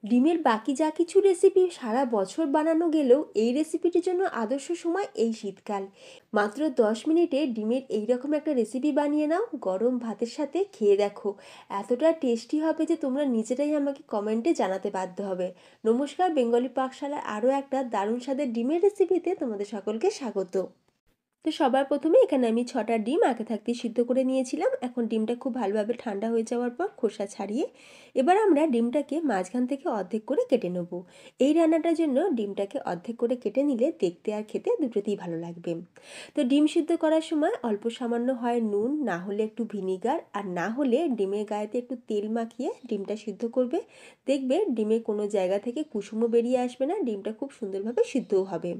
ডিমের বাকি যা কিছু রেসিপি সারা বছর বানানো গেলেও এই রেসিপিটির জন্য আদর্শ সময় এই শীতকাল। মাত্র 10 মিনিটে ডিমের এইরকম একটা রেসিপি বানিয়ে নাও, গরম ভাতের সাথে খেয়ে দেখো। এতটা টেস্টি হবে যে তোমরা নিজেরাই আমাকে কমেন্টে জানাতে বাধ্য হবে। নমস্কার, বেঙ্গলি পাকশালার আরও একটা দারুণ স্বাদের ডিমের রেসিপিতে তোমাদের সকলকে স্বাগত। তো সবার প্রথমে এখানে আমি 6টা ডিম আগে থাকতে সিদ্ধ করে নিয়েছিলাম। এখন ডিমটা খুব ভালোভাবে ঠান্ডা হয়ে যাওয়ার পর খোসা ছাড়িয়ে এবার আমরা ডিমটাকে মাঝখান থেকে অর্ধেক করে কেটে নেব। এই রান্নাটার জন্য ডিমটাকে অর্ধেক করে কেটে নিলে দেখতে আর খেতে দুটোতেই ভালো লাগবে। তো ডিম সিদ্ধ করার সময় অল্প সামান্য হয় নুন, না হলে একটু ভিনিগার, আর না হলে ডিমের গায়েতে একটু তেল মাখিয়ে ডিমটা সিদ্ধ করবে। দেখবে ডিমে কোনো জায়গা থেকে কুসুমও বেরিয়ে আসবে না, ডিমটা খুব সুন্দরভাবে সিদ্ধও হবে।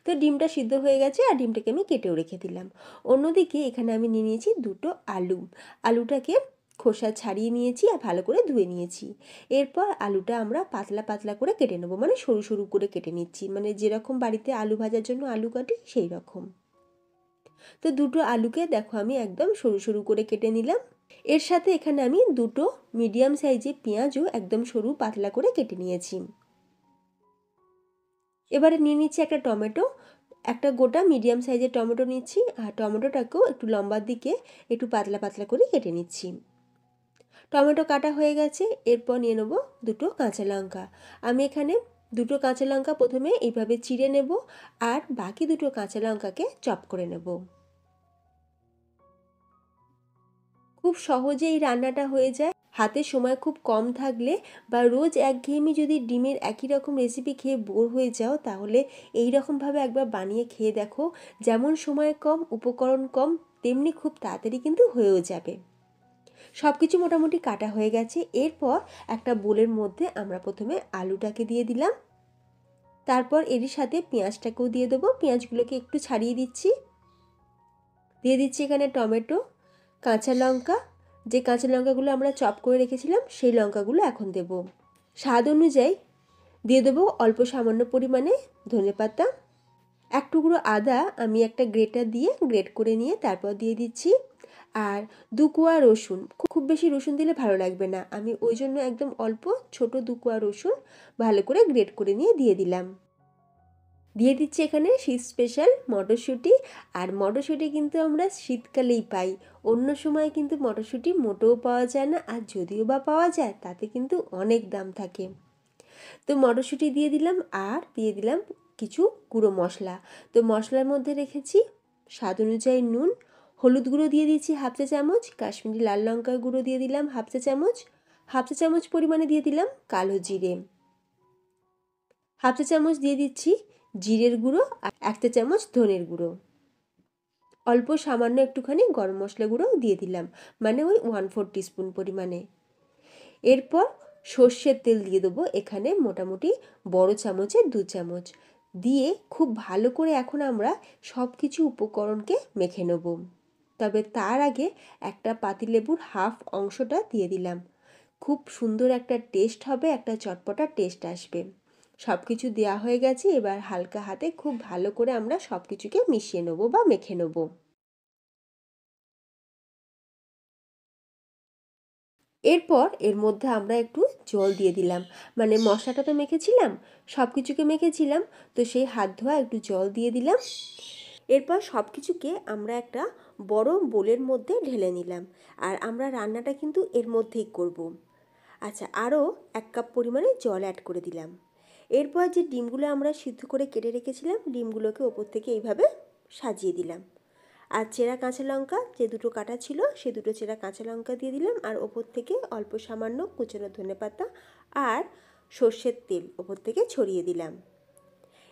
তো ডিমটা সিদ্ধ হয়ে গেছে আর ডিমটাকে আমি কেটেও রেখে দিলাম। অন্যদিকে এখানে আমি নিয়ে নিয়েছি দুটো আলু। আলুটাকে খোসা ছাড়িয়ে নিয়েছি আর ভালো করে ধুয়ে নিয়েছি। এরপর আলুটা আমরা পাতলা পাতলা করে কেটে নেবো, মানে সরু সরু করে কেটে নিচ্ছি, মানে যেরকম বাড়িতে আলু ভাজার জন্য আলু কাটি সেই রকম। তো দুটো আলুকে দেখো আমি একদম সরু সরু করে কেটে নিলাম। এর সাথে এখানে আমি দুটো মিডিয়াম সাইজের পেঁয়াজও একদম সরু পাতলা করে কেটে নিয়েছি। এবারে নিয়ে নিচ্ছি একটা টমেটো, একটা গোটা মিডিয়াম সাইজের টমেটো নিচ্ছি, আর টমেটোটাকেও একটু লম্বার দিকে একটু পাতলা পাতলা করে কেটে নিচ্ছি। টমেটো কাটা হয়ে গেছে। এরপর নিয়ে নেব দুটো কাঁচা লঙ্কা। আমি এখানে দুটো কাঁচা লঙ্কা প্রথমে এইভাবে চিড়ে নেব, আর বাকি দুটো কাঁচা লঙ্কাকে চপ করে নেব। খুব সহজে এই রান্নাটা হয়ে যায়। হাতে সময় খুব কম থাকলে বা রোজ একঘেয়েমি যদি ডিমের একই রকম রেসিপি খেয়ে বোর হয়ে যাও, তাহলে এই রকমভাবে একবার বানিয়ে খেয়ে দেখো। যেমন সময় কম, উপকরণ কম, তেমনি খুব তাড়াতাড়ি কিন্তু হয়েও যাবে। সব কিছু মোটামুটি কাটা হয়ে গেছে। এরপর একটা বোলের মধ্যে আমরা প্রথমে আলুটাকে দিয়ে দিলাম, তারপর এরই সাথে পেঁয়াজটাকেও দিয়ে দেবো। পেঁয়াজগুলোকে একটু ছাড়িয়ে দিচ্ছি। দিয়ে দিচ্ছি এখানে টমেটো, কাঁচা লঙ্কা, যে কাঁচা লঙ্কাগুলো আমরা চপ করে রেখেছিলাম সেই লঙ্কাগুলো এখন দেব। স্বাদ অনুযায়ী দিয়ে দেবো অল্প সামান্য পরিমাণে ধনেপাতা, এক টুকরো আদা আমি একটা গ্রেটার দিয়ে গ্রেট করে নিয়ে তারপর দিয়ে দিচ্ছি, আর 2 কোয়া রসুন। খুব বেশি রসুন দিলে ভালো লাগবে না, আমি ওই জন্য একদম অল্প ছোট 2 কোয়া রসুন ভালো করে গ্রেট করে নিয়ে দিয়ে দিলাম। দিয়ে দিচ্ছি এখানে শীত স্পেশাল মটরশুঁটি। আর মটরশুঁটি কিন্তু আমরা শীতকালেই পাই, অন্য সময় কিন্তু মটরশুঁটি মোটেও পাওয়া যায় না, আর যদিও বা পাওয়া যায় তাতে কিন্তু অনেক দাম থাকে। তো মটরশুঁটি দিয়ে দিলাম, আর দিয়ে দিলাম কিছু গুঁড়ো মশলা। তো মশলার মধ্যে রেখেছি স্বাদ অনুযায়ী নুন, হলুদ গুঁড়ো দিয়ে দিচ্ছি হাফ চা চামচ, কাশ্মীরি লাল লঙ্কার গুঁড়ো দিয়ে দিলাম হাফ চা চামচ, হাফ চা চামচ পরিমাণে দিয়ে দিলাম কালো জিরে, হাফ চা চামচ দিয়ে দিচ্ছি জিরের গুঁড়ো, আর 1 চা চামচ ধনের গুঁড়ো, অল্প সামান্য একটুখানি গরম মশলা গুঁড়ো দিয়ে দিলাম, মানে ওই 1/4 টিস্পুন পরিমাণে। এরপর সর্ষের তেল দিয়ে দেবো এখানে মোটামুটি বড় চামচে 2 চামচ দিয়ে খুব ভালো করে এখন আমরা সব কিছু উপকরণকে মেখে নেব। তবে তার আগে একটা পাতিলেবুর হাফ অংশটা দিয়ে দিলাম, খুব সুন্দর একটা টেস্ট হবে, একটা চটপটা টেস্ট আসবে। সব কিছু দেওয়া হয়ে গেছে, এবার হালকা হাতে খুব ভালো করে আমরা সব কিছুকে মিশিয়ে নেব বা মেখে নেব। এরপর এর মধ্যে আমরা একটু জল দিয়ে দিলাম, মানে মশলাটা তো মেখেছিলাম, সব কিছুকে মেখেছিলাম, তো সেই হাত ধোয়া একটু জল দিয়ে দিলাম। এরপর সব কিছুকে আমরা একটা বড় বোলের মধ্যে ঢেলে নিলাম, আর আমরা রান্নাটা কিন্তু এর মধ্যেই করব। আচ্ছা, আরও 1 কাপ পরিমাণে জল অ্যাড করে দিলাম। এরপর যে ডিমগুলো আমরা সিদ্ধ করে কেটে রেখেছিলাম, ডিমগুলোকে ওপর থেকে এইভাবে সাজিয়ে দিলাম। আর চেরা কাঁচা লঙ্কা যে দুটো কাটা ছিল, সে দুটো চেরা কাঁচা লঙ্কা দিয়ে দিলাম, আর ওপর থেকে অল্প সামান্য কুচনো ধনেপাতা আর সর্ষের তেল ওপর থেকে ছড়িয়ে দিলাম।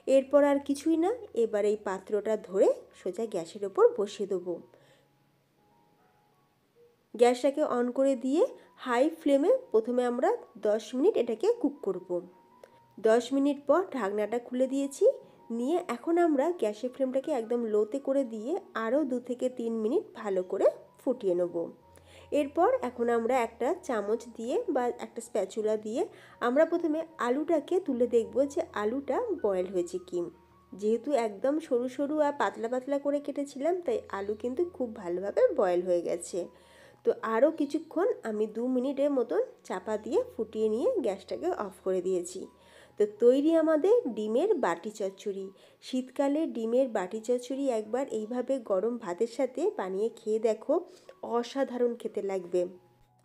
এরপর আর কিছুই না, এবার এই পাত্রটা ধরে সোজা গ্যাসের ওপর বসিয়ে দেবো। গ্যাসটাকে অন করে দিয়ে হাই ফ্লেমে প্রথমে আমরা 10 মিনিট এটাকে কুক করব। 10 মিনিট পর ঢাকনাটা খুলে দিয়েছি, নিয়ে এখন আমরা গ্যাসের ফ্লেমটাকে একদম লোতে করে দিয়ে আরও 2 থেকে 3 মিনিট ভালো করে ফুটিয়ে নেব। এরপর এখন আমরা একটা চামচ দিয়ে বা একটা স্প্যাচুলা দিয়ে আমরা প্রথমে আলুটাকে তুলে দেখব যে আলুটা বয়েল হয়েছে কি। যেহেতু একদম সরু সরু আর পাতলা পাতলা করে কেটেছিলাম, তাই আলু কিন্তু খুব ভালোভাবে বয়েল হয়ে গেছে। তো আরও কিছুক্ষণ আমি 2 মিনিটের মতন চাপা দিয়ে ফুটিয়ে নিয়ে গ্যাসটাকে অফ করে দিয়েছি। তো তৈরি আমাদের ডিমের বাটি চচ্চড়ি। শীতকালে ডিমের বাটি চচ্চড়ি একবার এইভাবে গরম ভাতের সাথে বানিয়ে খেয়ে দেখো, অসাধারণ খেতে লাগবে।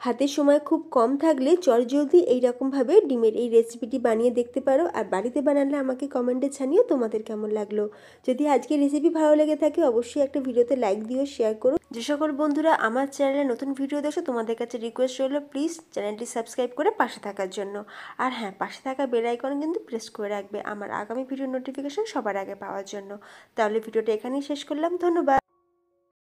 হাতে সময় খুব কম থাকলে চটজলদি এইরকমভাবে ডিমের এই রেসিপিটি বানিয়ে দেখতে পারো। আর বাড়িতে বানালে আমাকে কমেন্টে জানিও তোমাদের কেমন লাগলো। যদি আজকের রেসিপি ভালো লেগে থাকে অবশ্যই একটা ভিডিওতে লাইক দিও, শেয়ার করো। যে সকল বন্ধুরা আমার চ্যানেলে নতুন ভিডিও দেখছো তোমাদের কাছে রিকোয়েস্ট রইলো প্লিজ চ্যানেলটি সাবস্ক্রাইব করে পাশে থাকার জন্য। আর হ্যাঁ, পাশে থাকা বেল আইকন কিন্তু প্রেস করে রাখবে আমার আগামী ভিডিওর নোটিফিকেশন সবার আগে পাওয়ার জন্য। তাহলে ভিডিওটা এখানেই শেষ করলাম, ধন্যবাদ।